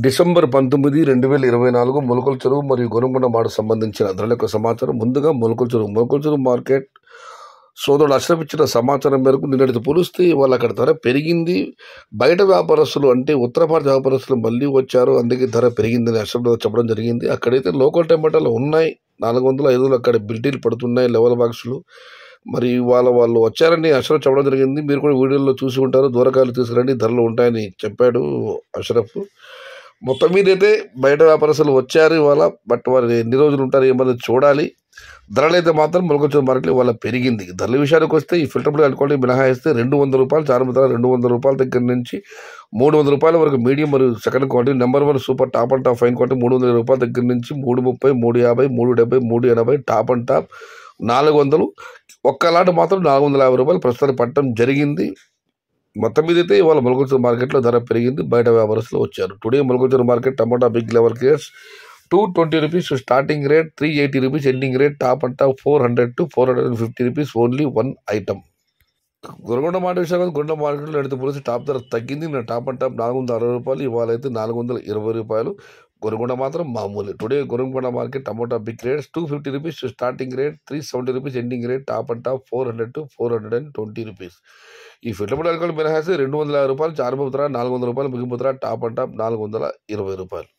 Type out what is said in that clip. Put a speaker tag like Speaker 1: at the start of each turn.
Speaker 1: December 19, 2024 మొలకల చెరువు మరియు గోరంకొండ మాట సంబంధించిన ధరల యొక్క సమాచారం. ముందుగా మొలకల చెరువు మార్కెట్ సోదరుడు అష్రఫ్ ఇచ్చిన సమాచారం మేరకు నిన్నటితో పోలిస్తే ఇవాళ అక్కడ ధర పెరిగింది. బయట వ్యాపారస్తులు అంటే ఉత్తర భారత వ్యాపారస్తులు మళ్ళీ వచ్చారు, అందుకే ధర పెరిగిందని అష్రఫ్ చెప్పడం జరిగింది. అక్కడైతే లోకల్ టమాటాలు ఉన్నాయి 400, 500 అక్కడ బిల్టీలు పడుతున్నాయి లెవెల్ బాక్సులు. మరి వాళ్ళు వచ్చారని అష్రఫ్ చెప్పడం జరిగింది. మీరు కూడా వీడియోలో చూసి ఉంటారు. దూరకాయలు తీసుకురండి, ధరలు ఉంటాయని చెప్పాడు అష్రఫ్. మొత్తం మీద అయితే బయట వ్యాపారస్తులు వచ్చారు ఇవాళ. బట్ వారు ఎన్ని రోజులు ఉంటారు ఏమన్నా చూడాలి. ధరలు అయితే మాత్రం మొలకల చెరువు మార్కెట్లో ఇవాళ పెరిగింది. ధరల విషయానికి వస్తే ఈ ఫిల్టర్ అనుకోండి మినహాయిస్తే 200 రూపాయలు చార్మ ధర, 200 రూపాయల దగ్గర నుంచి 300 రూపాయల వరకు మీడియం మరియు second quality, number 1 super top and top fine quality 320 రూపాయల దగ్గర నుంచి 330, 350, 370, 380 టాప్ అండ్ టాప్ 400. ఒక్క లాట్ మాత్రం 450 రూపాయలు ప్రస్తుతానికి పట్టడం జరిగింది. మొత్తం మీద అయితే ఇవాళ మొలకల చెరువు మార్కెట్లో ధర పెరిగింది, బయట వ్యాపారస్తులు వచ్చారు. Today Molakalacheruvu market tomato big level కేర్స్ 220 rupees starting rate, 380 rupees ending rate, top and top 400 to 450 rupees only one item. Goragonda మాట విషయంలో గొండ మార్కెట్లో నడితే పోలీసు టాప్ ధర తగ్గింది. నేను టాప్ అండ్ టాప్ 460 రూపాయలు, ఇవాళ అయితే 420 రూపాయలు. గొరగొండ మాత్రం మామూలు. Today Goragonda market tomato big rates 250 rupees starting rate, 370 rupees ending rate, top and top 400 to 420 rupees. ఈ ఫిల్టర్ అల్కల్ మినహాయిస్తే 250 రూపాయలు చారుపుతురా, 400 రూపాయలు మిగిలిపోతురా, టాప్ అండ్ టాప్ 420 రూపాయలు.